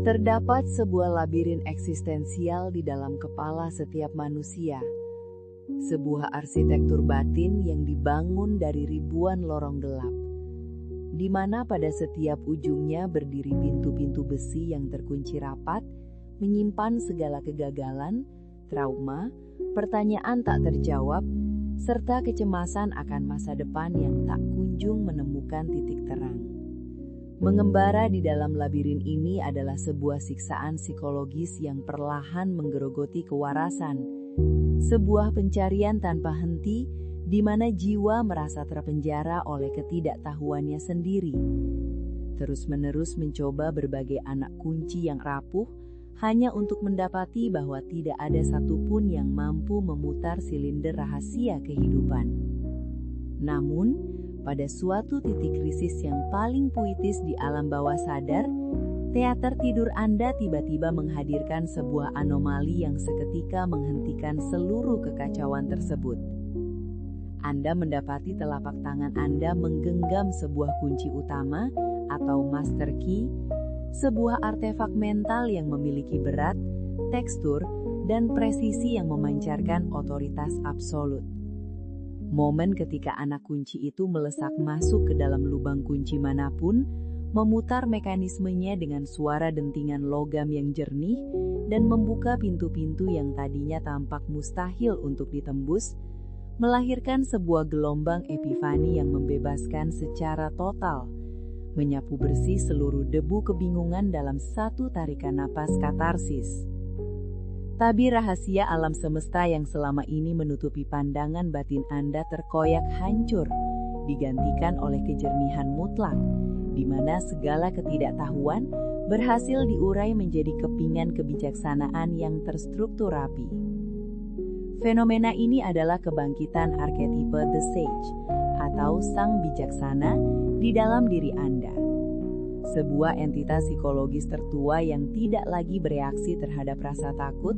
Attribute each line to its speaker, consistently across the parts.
Speaker 1: Terdapat sebuah labirin eksistensial di dalam kepala setiap manusia. Sebuah arsitektur batin yang dibangun dari ribuan lorong gelap, di mana pada setiap ujungnya berdiri pintu-pintu besi yang terkunci rapat, menyimpan segala kegagalan, trauma, pertanyaan tak terjawab, serta kecemasan akan masa depan yang tak kunjung menemukan titik terang. Mengembara di dalam labirin ini adalah sebuah siksaan psikologis yang perlahan menggerogoti kewarasan, sebuah pencarian tanpa henti di mana jiwa merasa terpenjara oleh ketidaktahuannya sendiri. Terus-menerus mencoba berbagai anak kunci yang rapuh hanya untuk mendapati bahwa tidak ada satupun yang mampu memutar silinder rahasia kehidupan. Namun, pada suatu titik krisis yang paling puitis di alam bawah sadar, teater tidur Anda tiba-tiba menghadirkan sebuah anomali yang seketika menghentikan seluruh kekacauan tersebut. Anda mendapati telapak tangan Anda menggenggam sebuah kunci utama atau master key, sebuah artefak mental yang memiliki berat, tekstur, dan presisi yang memancarkan otoritas absolut. Momen ketika anak kunci itu melesak masuk ke dalam lubang kunci manapun, memutar mekanismenya dengan suara dentingan logam yang jernih, dan membuka pintu-pintu yang tadinya tampak mustahil untuk ditembus, melahirkan sebuah gelombang epifani yang membebaskan secara total, menyapu bersih seluruh debu kebingungan dalam satu tarikan napas katarsis. Tabir rahasia alam semesta yang selama ini menutupi pandangan batin Anda terkoyak hancur, digantikan oleh kejernihan mutlak, di mana segala ketidaktahuan berhasil diurai menjadi kepingan kebijaksanaan yang terstruktur rapi. Fenomena ini adalah kebangkitan arketipe The Sage, atau sang bijaksana, di dalam diri Anda. Sebuah entitas psikologis tertua yang tidak lagi bereaksi terhadap rasa takut,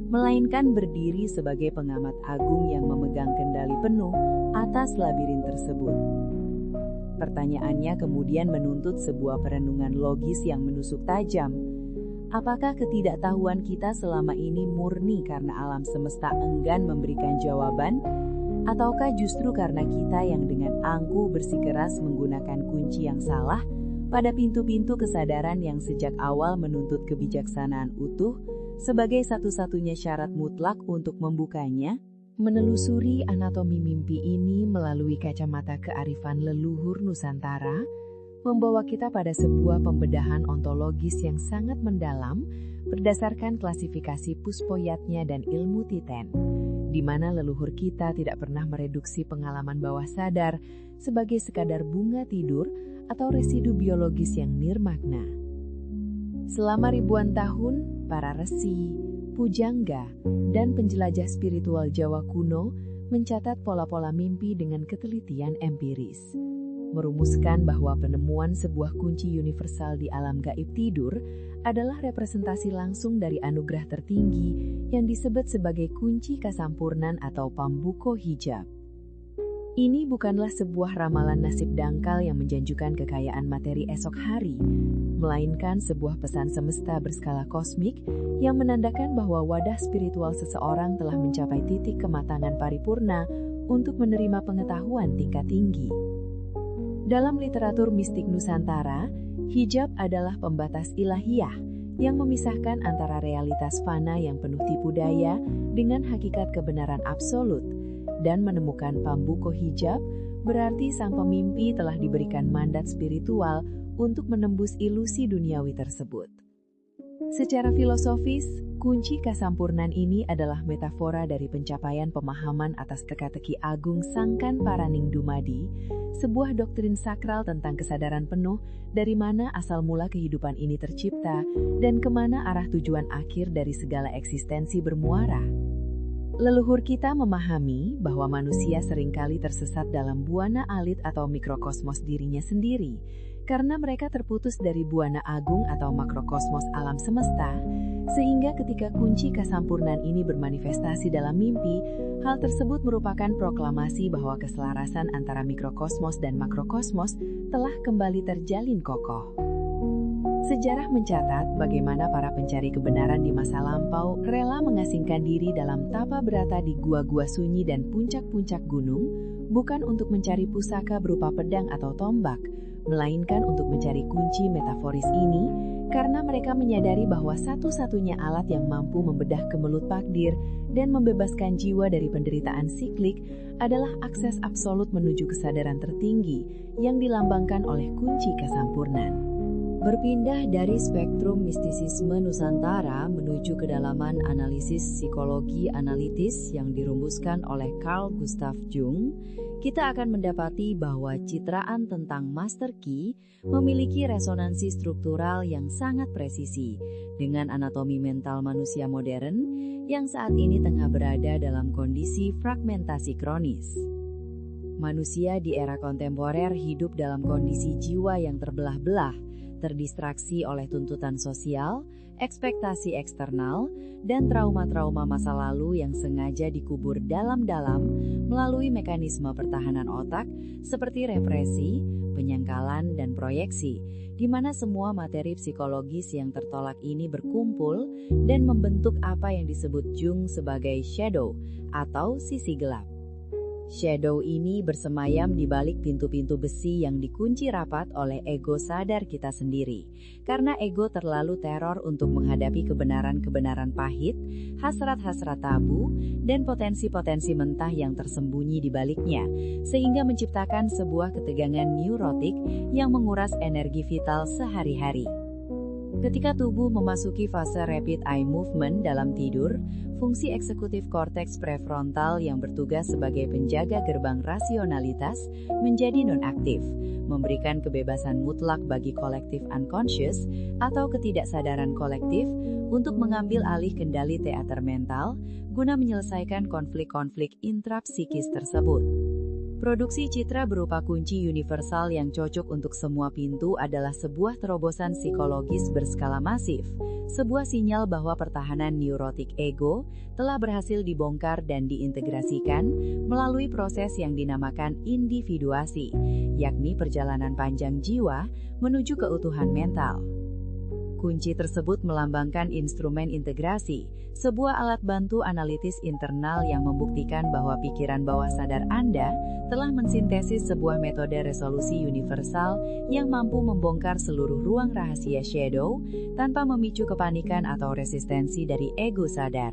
Speaker 1: melainkan berdiri sebagai pengamat agung yang memegang kendali penuh atas labirin tersebut. Pertanyaannya kemudian menuntut sebuah perenungan logis yang menusuk tajam. Apakah ketidaktahuan kita selama ini murni karena alam semesta enggan memberikan jawaban? Ataukah justru karena kita yang dengan angkuh bersikeras menggunakan kunci yang salah pada pintu-pintu kesadaran yang sejak awal menuntut kebijaksanaan utuh sebagai satu-satunya syarat mutlak untuk membukanya? Menelusuri anatomi mimpi ini melalui kacamata kearifan leluhur Nusantara membawa kita pada sebuah pembedahan ontologis yang sangat mendalam berdasarkan klasifikasi Puspoyatnya dan ilmu Titen, di mana leluhur kita tidak pernah mereduksi pengalaman bawah sadar sebagai sekadar bunga tidur atau residu biologis yang nirmakna. Selama ribuan tahun, para resi, pujangga, dan penjelajah spiritual Jawa kuno mencatat pola-pola mimpi dengan ketelitian empiris, merumuskan bahwa penemuan sebuah kunci universal di alam gaib tidur adalah representasi langsung dari anugerah tertinggi yang disebut sebagai kunci kasampurnan atau pambuko hijab. Ini bukanlah sebuah ramalan nasib dangkal yang menjanjikan kekayaan materi esok hari, melainkan sebuah pesan semesta berskala kosmik yang menandakan bahwa wadah spiritual seseorang telah mencapai titik kematangan paripurna untuk menerima pengetahuan tingkat tinggi. Dalam literatur mistik Nusantara, hijab adalah pembatas ilahiyah yang memisahkan antara realitas fana yang penuh tipu daya dengan hakikat kebenaran absolut. Dan menemukan pambuko hijab berarti sang pemimpi telah diberikan mandat spiritual untuk menembus ilusi duniawi tersebut. Secara filosofis, kunci kasampurnan ini adalah metafora dari pencapaian pemahaman atas teka-teki agung Sangkan Paraning Dumadi, sebuah doktrin sakral tentang kesadaran penuh dari mana asal mula kehidupan ini tercipta dan kemana arah tujuan akhir dari segala eksistensi bermuara. Leluhur kita memahami bahwa manusia seringkali tersesat dalam buana alit atau mikrokosmos dirinya sendiri, karena mereka terputus dari buana agung atau makrokosmos alam semesta, sehingga ketika kunci kasampurnan ini bermanifestasi dalam mimpi, hal tersebut merupakan proklamasi bahwa keselarasan antara mikrokosmos dan makrokosmos telah kembali terjalin kokoh. Sejarah mencatat bagaimana para pencari kebenaran di masa lampau rela mengasingkan diri dalam tapa berata di gua-gua sunyi dan puncak-puncak gunung, bukan untuk mencari pusaka berupa pedang atau tombak, melainkan untuk mencari kunci metaforis ini, karena mereka menyadari bahwa satu-satunya alat yang mampu membedah kemelut takdir dan membebaskan jiwa dari penderitaan siklik adalah akses absolut menuju kesadaran tertinggi yang dilambangkan oleh kunci kesampurnan.
Speaker 2: Berpindah dari spektrum mistisisme Nusantara menuju kedalaman analisis psikologi analitis yang dirumuskan oleh Carl Gustav Jung, kita akan mendapati bahwa citraan tentang Master Key memiliki resonansi struktural yang sangat presisi dengan anatomi mental manusia modern yang saat ini tengah berada dalam kondisi fragmentasi kronis. Manusia di era kontemporer hidup dalam kondisi jiwa yang terbelah-belah, terdistraksi oleh tuntutan sosial, ekspektasi eksternal, dan trauma-trauma masa lalu yang sengaja dikubur dalam-dalam melalui mekanisme pertahanan otak seperti represi, penyangkalan, dan proyeksi, di mana semua materi psikologis yang tertolak ini berkumpul dan membentuk apa yang disebut Jung sebagai shadow atau sisi gelap. Shadow ini bersemayam di balik pintu-pintu besi yang dikunci rapat oleh ego sadar kita sendiri. Karena ego terlalu teror untuk menghadapi kebenaran-kebenaran pahit, hasrat-hasrat tabu, dan potensi-potensi mentah yang tersembunyi di baliknya, sehingga menciptakan sebuah ketegangan neurotik yang menguras energi vital sehari-hari. Ketika tubuh memasuki fase rapid eye movement dalam tidur, fungsi eksekutif korteks prefrontal yang bertugas sebagai penjaga gerbang rasionalitas menjadi nonaktif, memberikan kebebasan mutlak bagi kolektif unconscious atau ketidaksadaran kolektif untuk mengambil alih kendali teater mental guna menyelesaikan konflik-konflik intrapsikis tersebut. Produksi citra berupa kunci universal yang cocok untuk semua pintu adalah sebuah terobosan psikologis berskala masif, sebuah sinyal bahwa pertahanan neurotik ego telah berhasil dibongkar dan diintegrasikan melalui proses yang dinamakan individuasi, yakni perjalanan panjang jiwa menuju keutuhan mental. Kunci tersebut melambangkan instrumen integrasi, sebuah alat bantu analitis internal yang membuktikan bahwa pikiran bawah sadar Anda telah mensintesis sebuah metode resolusi universal yang mampu membongkar seluruh ruang rahasia shadow tanpa memicu kepanikan atau resistensi dari ego sadar.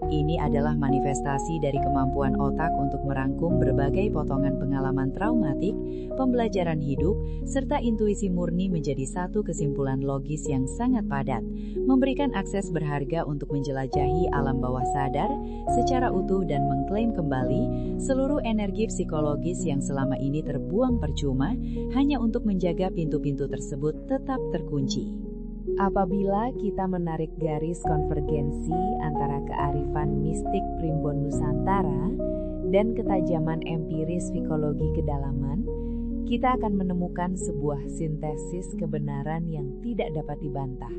Speaker 2: Ini adalah manifestasi dari kemampuan otak untuk merangkum berbagai potongan pengalaman traumatik, pembelajaran hidup, serta intuisi murni menjadi satu kesimpulan logis yang sangat padat, memberikan akses berharga untuk menjelajahi alam bawah sadar secara utuh dan mengklaim kembali seluruh energi psikologis yang selama ini terbuang percuma hanya untuk menjaga pintu-pintu tersebut tetap terkunci. Apabila kita menarik garis konvergensi antara kearifan mistik primbon Nusantara dan ketajaman empiris psikologi kedalaman, kita akan menemukan sebuah sintesis kebenaran yang tidak dapat dibantah,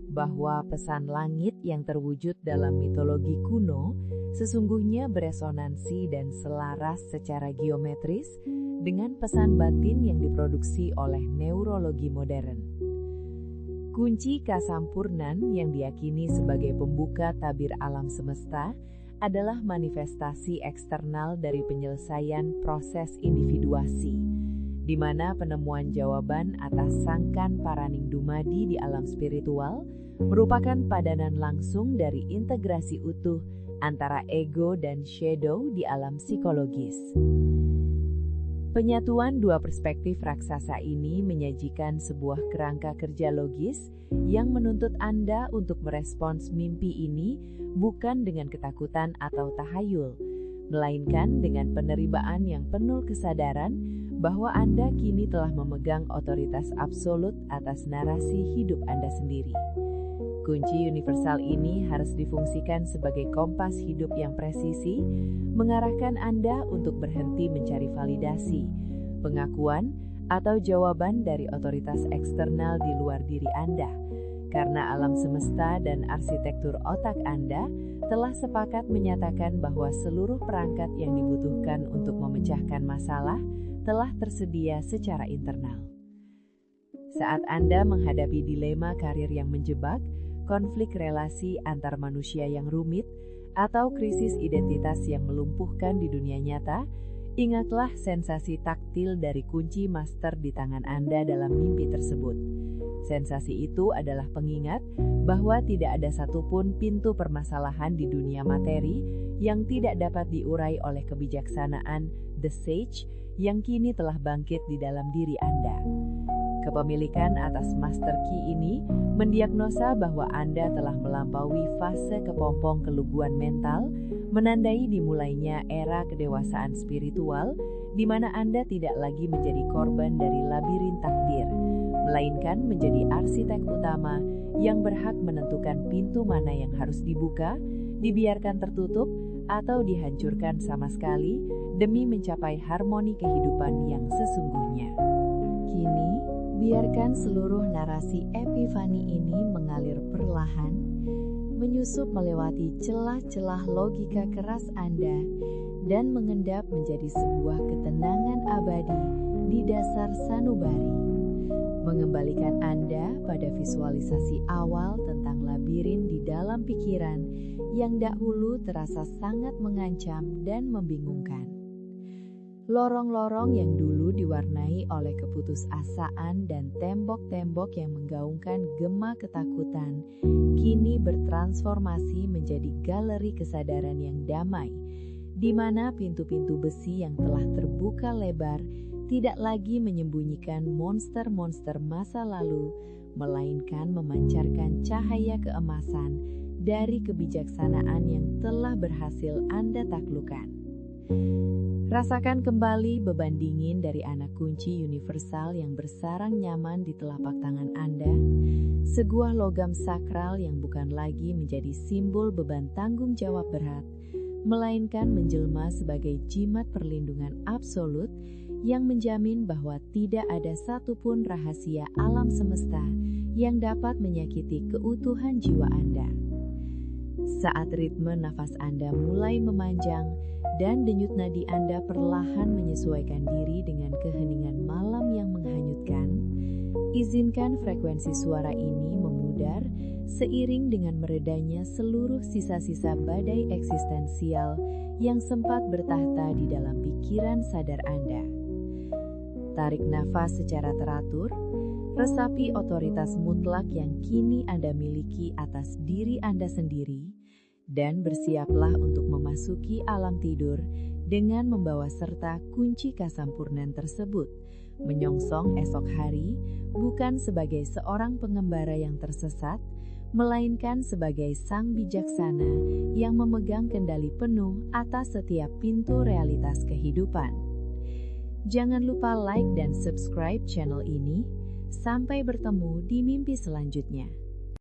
Speaker 2: bahwa pesan langit yang terwujud dalam mitologi kuno sesungguhnya beresonansi dan selaras secara geometris dengan pesan batin yang diproduksi oleh neurologi modern. Kunci kasampurnan yang diyakini sebagai pembuka tabir alam semesta adalah manifestasi eksternal dari penyelesaian proses individuasi, di mana penemuan jawaban atas sangkan paraning dumadi di alam spiritual merupakan padanan langsung dari integrasi utuh antara ego dan shadow di alam psikologis. Penyatuan dua perspektif raksasa ini menyajikan sebuah kerangka kerja logis yang menuntut Anda untuk merespons mimpi ini bukan dengan ketakutan atau tahayul, melainkan dengan penerimaan yang penuh kesadaran bahwa Anda kini telah memegang otoritas absolut atas narasi hidup Anda sendiri. Kunci universal ini harus difungsikan sebagai kompas hidup yang presisi, mengarahkan Anda untuk berhenti mencari validasi, pengakuan, atau jawaban dari otoritas eksternal di luar diri Anda, karena alam semesta dan arsitektur otak Anda telah sepakat menyatakan bahwa seluruh perangkat yang dibutuhkan untuk memecahkan masalah telah tersedia secara internal.
Speaker 1: Saat Anda menghadapi dilema karir yang menjebak, konflik relasi antar manusia yang rumit, atau krisis identitas yang melumpuhkan di dunia nyata, ingatlah sensasi taktil dari kunci master di tangan Anda dalam mimpi tersebut. Sensasi itu adalah pengingat bahwa tidak ada satupun pintu permasalahan di dunia materi yang tidak dapat diurai oleh kebijaksanaan The Sage yang kini telah bangkit di dalam diri Anda. Kepemilikan atas master key ini mendiagnosa bahwa Anda telah melampaui fase kepompong keluguan mental, menandai dimulainya era kedewasaan spiritual, di mana Anda tidak lagi menjadi korban dari labirin takdir, melainkan menjadi arsitek utama yang berhak menentukan pintu mana yang harus dibuka, dibiarkan tertutup, atau dihancurkan sama sekali demi mencapai harmoni kehidupan yang sesungguhnya.
Speaker 2: Kini, biarkan seluruh narasi epifani ini mengalir perlahan, menyusup melewati celah-celah logika keras Anda, dan mengendap menjadi sebuah ketenangan abadi di dasar sanubari. Mengembalikan Anda pada visualisasi awal tentang labirin di dalam pikiran yang dahulu terasa sangat mengancam dan membingungkan. Lorong-lorong yang dulu diwarnai oleh keputusasaan dan tembok-tembok yang menggaungkan gema ketakutan, kini bertransformasi menjadi galeri kesadaran yang damai, di mana pintu-pintu besi yang telah terbuka lebar tidak lagi menyembunyikan monster-monster masa lalu, melainkan memancarkan cahaya keemasan dari kebijaksanaan yang telah berhasil Anda taklukkan. Rasakan kembali beban dingin dari anak kunci universal yang bersarang nyaman di telapak tangan Anda, sebuah logam sakral yang bukan lagi menjadi simbol beban tanggung jawab berat, melainkan menjelma sebagai jimat perlindungan absolut yang menjamin bahwa tidak ada satupun rahasia alam semesta yang dapat menyakiti keutuhan jiwa Anda. Saat ritme nafas Anda mulai memanjang dan denyut nadi Anda perlahan menyesuaikan diri dengan keheningan malam yang menghanyutkan, izinkan frekuensi suara ini memudar seiring dengan meredanya seluruh sisa-sisa badai eksistensial yang sempat bertahta di dalam pikiran sadar Anda. Tarik nafas secara teratur, resapi otoritas mutlak yang kini Anda miliki atas diri Anda sendiri, dan bersiaplah untuk memasuki alam tidur dengan membawa serta kunci kasampurnan tersebut, menyongsong esok hari bukan sebagai seorang pengembara yang tersesat, melainkan sebagai sang bijaksana yang memegang kendali penuh atas setiap pintu realitas kehidupan. Jangan lupa like dan subscribe channel ini. Sampai bertemu di mimpi selanjutnya.